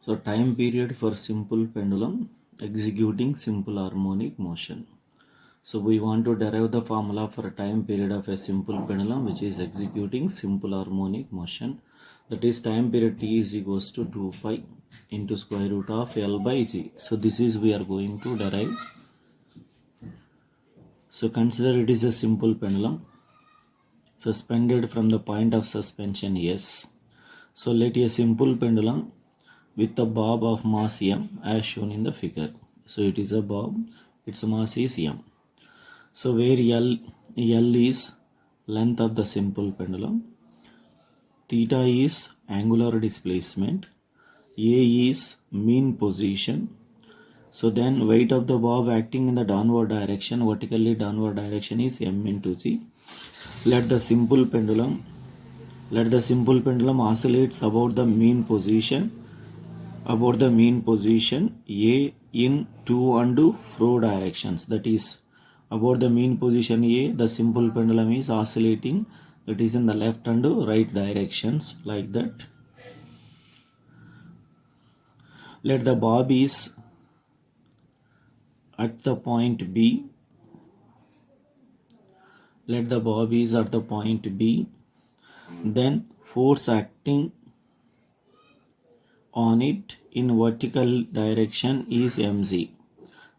So time period for simple pendulum executing simple harmonic motion. So we want to derive the formula for a time period of a simple pendulum which is executing simple harmonic motion. That is time period t is equals to 2 pi into square root of L by G. So this is we are going to derive. So consider it is a simple pendulum suspended from the point of suspension S. So let a simple pendulum with a bob of mass m as shown in the figure. So it is a bob, its mass is m. So where L is length of the simple pendulum, theta is angular displacement, A is mean position. So then weight of the bob acting in the downward direction, vertically downward direction is m into g. Let the simple pendulum oscillates about the mean position A in to and fro directions. That is, about the mean position A, the simple pendulum is oscillating, that is in the left and right directions, like that. Let the bob is at the point B. Let the bob is at the point B. Then force acting on it in vertical direction is mg,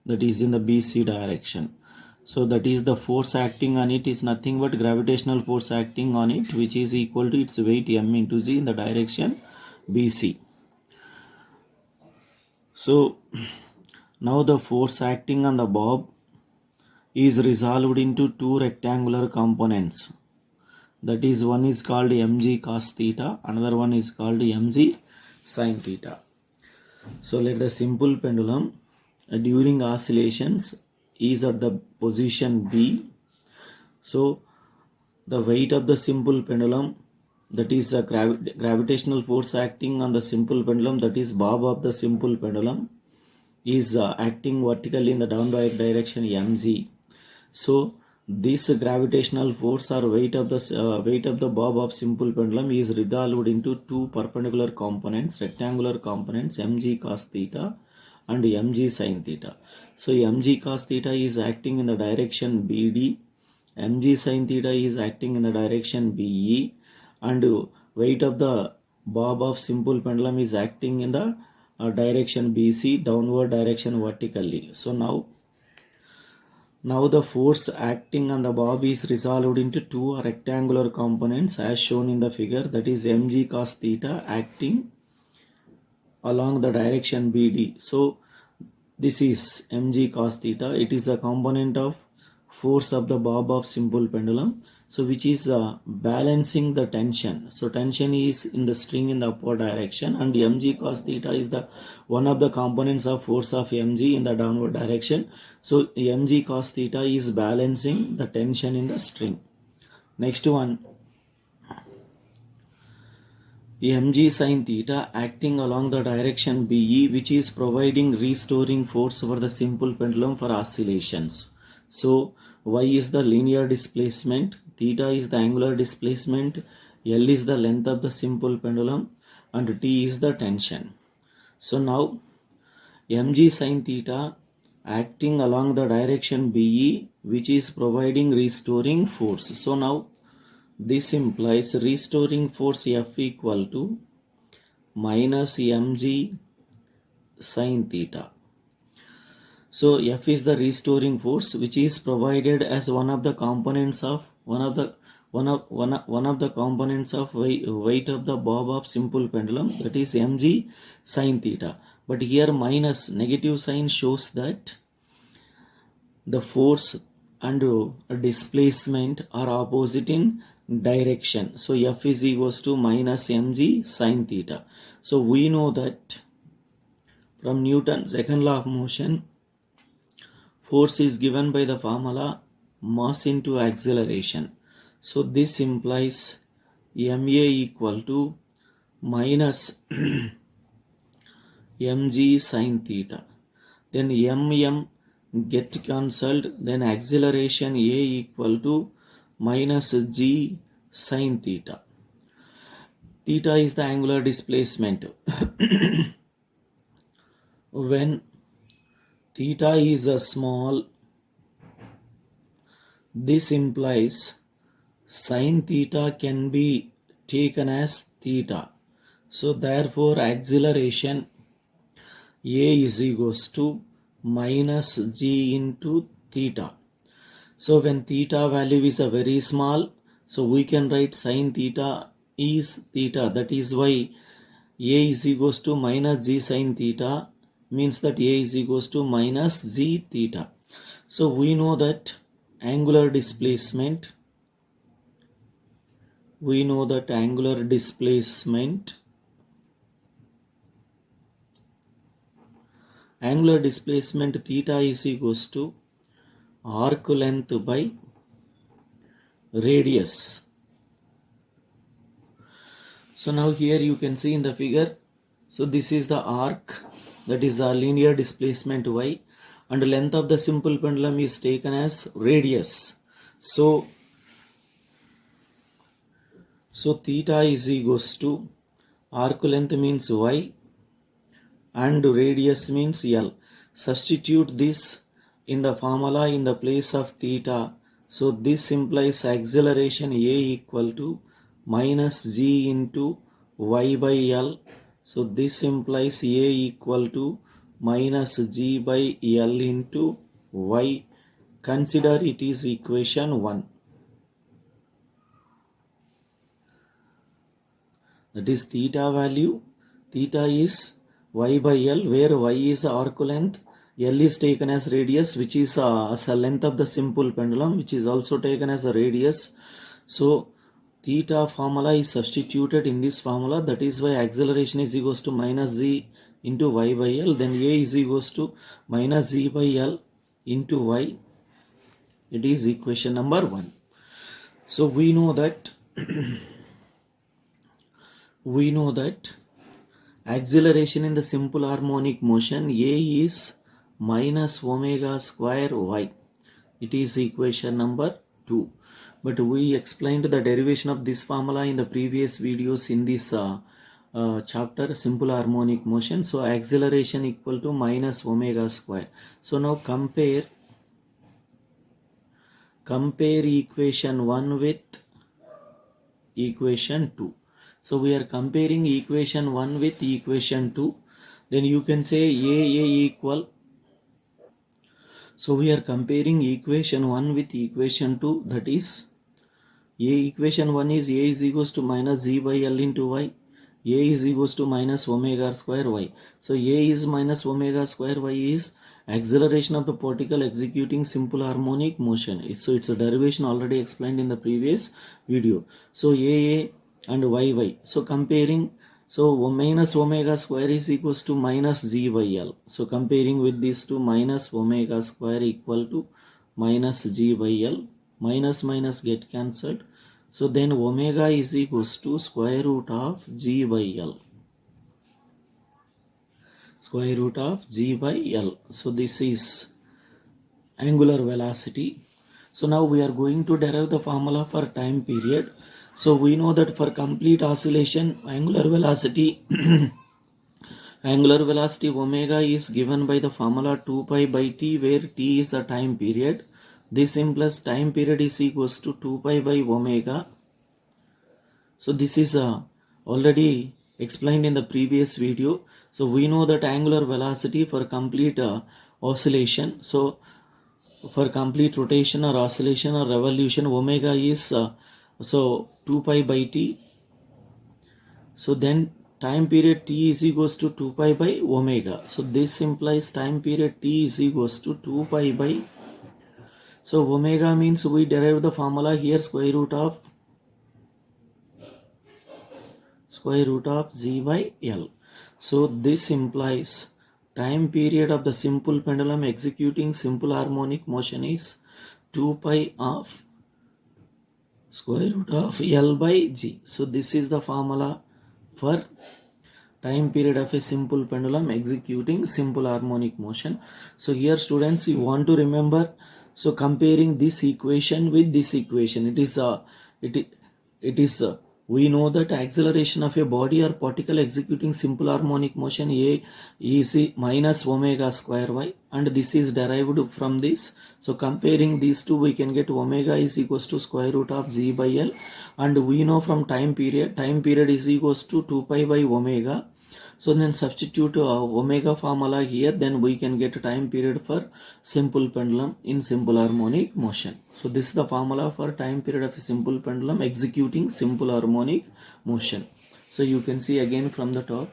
that is in the BC direction. So that is the force acting on it is nothing but gravitational force acting on it, which is equal to its weight m into g in the direction BC. So now the force acting on the bob is resolved into two rectangular components. That is, one is called mg cos theta, another one is called mg sin theta. So let the simple pendulum during oscillations is at the position B. So the weight of the simple pendulum, that is the gravitational force acting on the simple pendulum, that is bob of the simple pendulum, is acting vertically in the downward direction mg. So this gravitational force or weight of the bob of simple pendulum is resolved into two perpendicular components, rectangular components, mg cos theta and mg sin theta. So mg cos theta is acting in the direction BD, mg sin theta is acting in the direction BE, and weight of the bob of simple pendulum is acting in the direction BC, downward direction vertically. So now the force acting on the bob is resolved into two rectangular components as shown in the figure, that is mg cos theta acting along the direction BD. So this is mg cos theta, it is a component of force of the bob of simple pendulum, so which is balancing the tension. So tension is in the string in the upward direction, and mg cos theta is the one of the components of force of mg in the downward direction. So mg cos theta is balancing the tension in the string. Next one, mg sin theta acting along the direction BE, which is providing restoring force for the simple pendulum for oscillations. So y is the linear displacement, theta is the angular displacement, L is the length of the simple pendulum, and T is the tension. So now mg sin theta acting along the direction BE, which is providing restoring force. So now this implies restoring force F equal to minus mg sin theta. So F is the restoring force which is provided as one of the components of components of weight of the bob of simple pendulum, that is mg sin theta. But here minus negative sign shows that the force and displacement are opposite in direction. So F is equals to minus mg sin theta. So we know that from Newton's second law of motion, force is given by the formula mass into acceleration. So this implies ma equal to minus mg sin theta. Then mm get cancelled, then acceleration a equal to minus g sin theta. Theta is the angular displacement. when theta is a small, this implies sin theta can be taken as theta. So therefore acceleration A is equals to minus g into theta. So when theta value is a very small, so we can write sin theta is theta. That is why A is equals to minus g sin theta means that A is equals to minus g theta. So we know that angular displacement, angular displacement theta is equals to arc length by radius. So now here you can see in the figure, so this is the arc, that is a linear displacement y, and length of the simple pendulum is taken as radius. So theta is equals to arc length means y and radius means L. Substitute this in the formula in the place of theta. So this implies acceleration A equal to minus g into y by L. So this implies A equal to minus g by L into y. Consider it is equation 1. That is theta value. Theta is y by L, where y is arc length, L is taken as radius, which is as a length of the simple pendulum, which is also taken as a radius. So theta formula is substituted in this formula. That is why acceleration is equals to minus z into y by L. Then A is equals to minus z by L into y. It is equation number 1. So we know that acceleration in the simple harmonic motion A is minus omega square y. It is equation number 2. But we explained the derivation of this formula in the previous videos in this chapter, simple harmonic motion. So acceleration equal to minus omega square. So now compare equation 1 with equation 2. So we are comparing equation 1 with equation 2. Then you can say AA equal. So we are comparing equation 1 with equation 2. That is, equation 1 is A is equals to minus z by L into y. A is equals to minus omega square y. So A is minus omega square y is acceleration of the particle executing simple harmonic motion. So it's a derivation already explained in the previous video. So AA and yy. So comparing, so minus omega square is equals to minus z by L. So comparing with these two, minus omega square equal to minus g by L. Minus minus get cancelled. So then omega is equals to square root of g by L. Square root of g by L. So this is angular velocity. So now we are going to derive the formula for time period. So we know that for complete oscillation, angular velocity omega is given by the formula 2 pi by t, where t is a time period. This implies time period is equals to 2 pi by omega. So this is already explained in the previous video. So we know that angular velocity for complete oscillation, so for complete rotation or oscillation or revolution, omega is so 2 pi by t. So then time period t is equals to 2 pi by omega. So this implies time period t is equals to 2 pi by. So omega means we derive the formula here, square root of g by L. So this implies time period of the simple pendulum executing simple harmonic motion is 2 pi of square root of L by G. So this is the formula for time period of a simple pendulum executing simple harmonic motion. So here students, you want to remember, so comparing this equation with this equation, it is We know that acceleration of a body or particle executing simple harmonic motion A is minus omega square y, and this is derived from this. So comparing these two, we can get omega is equals to square root of g by L, and we know from time period is equals to 2 pi by omega. So then substitute omega formula here, then we can get time period for simple pendulum in simple harmonic motion. So this is the formula for time period of a simple pendulum executing simple harmonic motion. So you can see again from the top.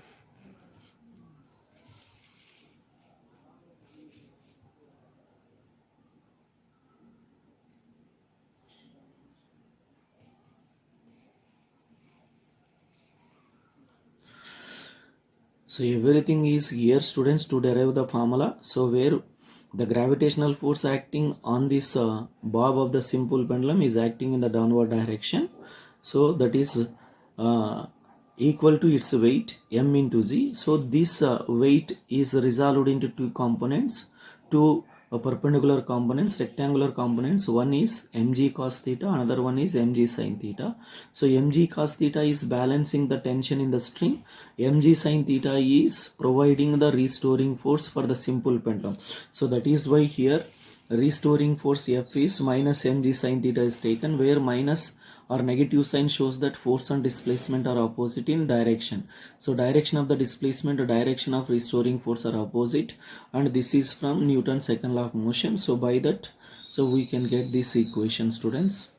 So everything is here, students, to derive the formula. So where the gravitational force acting on this bob of the simple pendulum is acting in the downward direction. So that is equal to its weight m into z. So this weight is resolved into two components, two perpendicular components, rectangular components. One is mg cos theta, another one is mg sin theta. So mg cos theta is balancing the tension in the string, mg sin theta is providing the restoring force for the simple pendulum. So that is why here restoring force F is minus mg sin theta is taken, where minus or negative sign shows that force and displacement are opposite in direction. So direction of the displacement, direction of restoring force are opposite, and this is from Newton's second law of motion. So by that, so we can get this equation, students.